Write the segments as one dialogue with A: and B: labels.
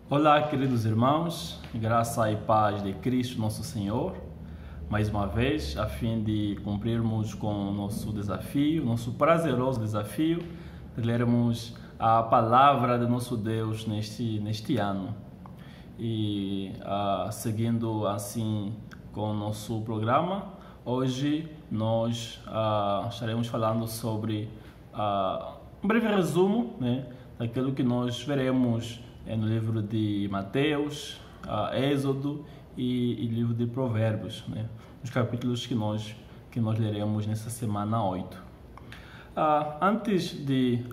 A: Olá, queridos irmãos, graça e paz de Cristo nosso Senhor. Mais uma vez, a fim de cumprirmos com o nosso desafio, nosso prazeroso desafio, de lermos a palavra de nosso Deus neste ano. E seguindo assim com o nosso programa, hoje nós estaremos falando sobre um breve resumo, daquilo que nós veremos no livro de Mateus, Êxodo e livro de Provérbios, os capítulos que nós leremos nessa semana 8. Antes de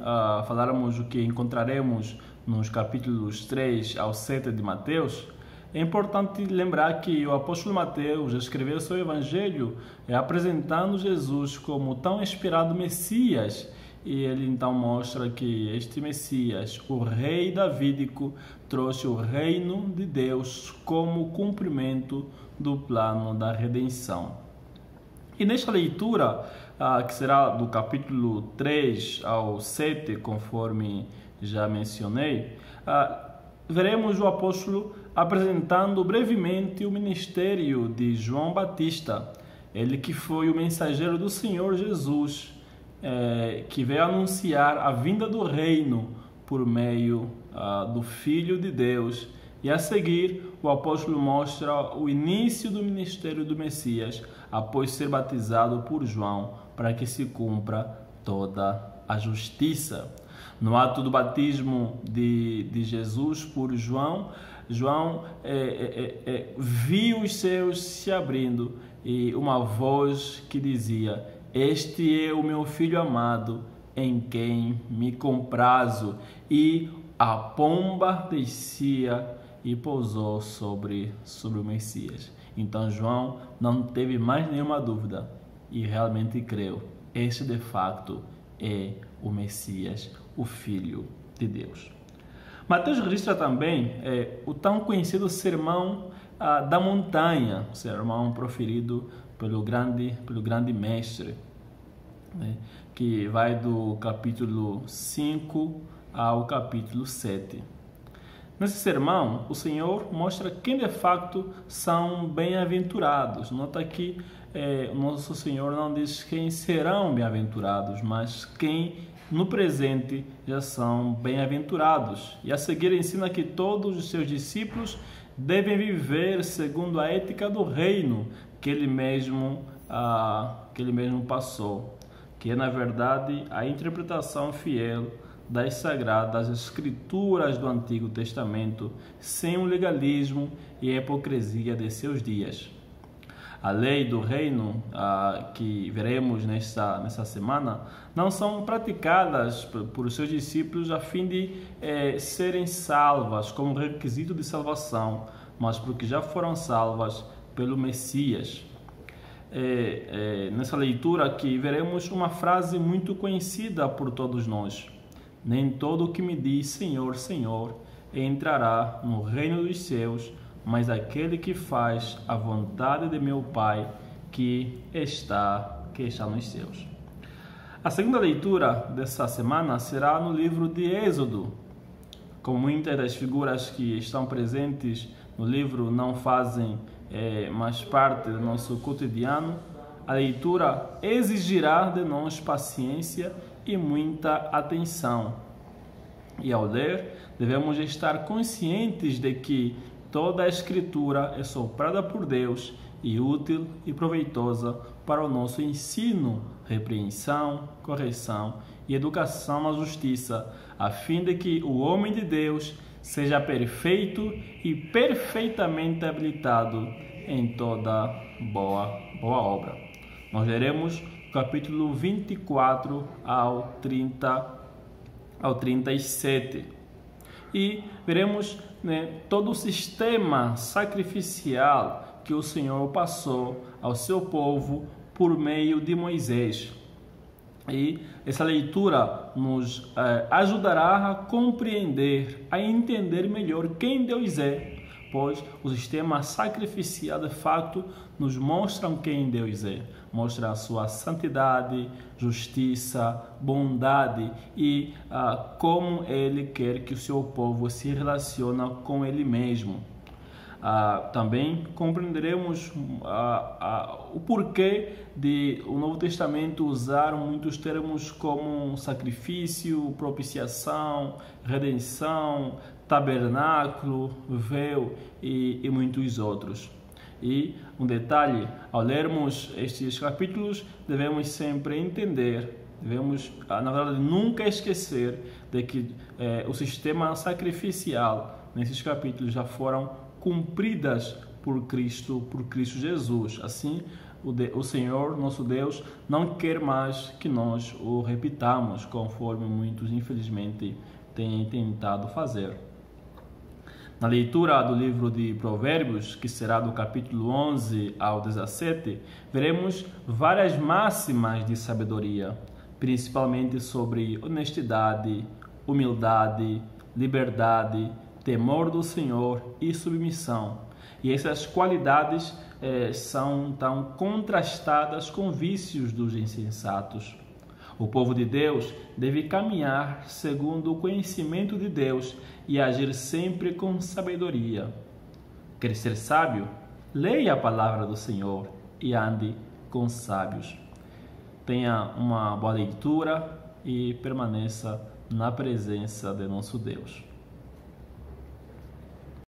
A: falarmos o que encontraremos nos capítulos 3 ao 7 de Mateus, é importante lembrar que o apóstolo Mateus escreveu seu evangelho apresentando Jesus como tão esperado Messias. E ele então mostra que este Messias, o rei davídico, trouxe o reino de Deus como cumprimento do plano da redenção. E nesta leitura, que será do capítulo 3 ao 7, conforme já mencionei, veremos o apóstolo apresentando brevemente o ministério de João Batista, ele que foi o mensageiro do Senhor Jesus, que veio anunciar a vinda do reino por meio do Filho de Deus. E a seguir, o apóstolo mostra o início do ministério do Messias após ser batizado por João, para que se cumpra toda a justiça. No ato do batismo de Jesus por João, viu os céus se abrindo e uma voz que dizia: "Este é o meu filho amado, em quem me comprazo." E a pomba descia e pousou sobre o Messias. Então João não teve mais nenhuma dúvida e realmente creu. Este de facto é o Messias, o Filho de Deus. Mateus registra também o tão conhecido Sermão da Montanha, sermão proferido pelo grande mestre, que vai do capítulo 5 ao capítulo 7. Nesse sermão, o Senhor mostra quem de facto são bem-aventurados. Nota que o nosso Senhor não diz quem serão bem-aventurados, mas quem no presente já são bem-aventurados. E a seguir ensina que todos os seus discípulos devem viver segundo a ética do reino que ele mesmo passou, que é, na verdade, a interpretação fiel das sagradas escrituras do Antigo Testamento, sem o legalismo e a hipocrisia de seus dias. A lei do reino que veremos nessa semana não são praticadas por seus discípulos a fim de serem salvas como requisito de salvação, mas porque já foram salvas pelo Messias. Nessa leitura aqui veremos uma frase muito conhecida por todos nós: "Nem todo o que me diz Senhor, Senhor entrará no reino dos céus, mas aquele que faz a vontade de meu Pai que está nos céus." A segunda leitura dessa semana será no livro de Êxodo. Como muitas das figuras que estão presentes no livro não fazem mais parte do nosso cotidiano, a leitura exigirá de nós paciência e muita atenção. E ao ler, devemos estar conscientes de que toda a Escritura é soprada por Deus e útil e proveitosa para o nosso ensino, repreensão, correção e educação na justiça, a fim de que o homem de Deus seja perfeito e perfeitamente habilitado em toda boa obra. Nós leremos capítulo 24 ao 37. E veremos todo o sistema sacrificial que o Senhor passou ao seu povo por meio de Moisés. E essa leitura nos ajudará a compreender, a entender melhor quem Deus é, pois o sistema sacrificial de facto nos mostra quem Deus é, mostra a sua santidade, justiça, bondade e como Ele quer que o seu povo se relacione com Ele mesmo. Também compreenderemos o porquê de o Novo Testamento usar muitos termos como sacrifício, propiciação, redenção, tabernáculo, véu e muitos outros. E um detalhe, ao lermos estes capítulos, devemos sempre entender, devemos, na verdade, nunca esquecer de que o sistema sacrificial nesses capítulos já foram cumpridas por Cristo Jesus. Assim, o Senhor, nosso Deus, não quer mais que nós o repitamos, conforme muitos, infelizmente, têm tentado fazer. Na leitura do livro de Provérbios, que será do capítulo 11 ao 17, veremos várias máximas de sabedoria, principalmente sobre honestidade, humildade, liberdade, temor do Senhor e submissão. E essas qualidades são tão contrastadas com vícios dos insensatos. O povo de Deus deve caminhar segundo o conhecimento de Deus e agir sempre com sabedoria. Quer ser sábio? Leia a palavra do Senhor e ande com sábios. Tenha uma boa leitura e permaneça na presença de nosso Deus.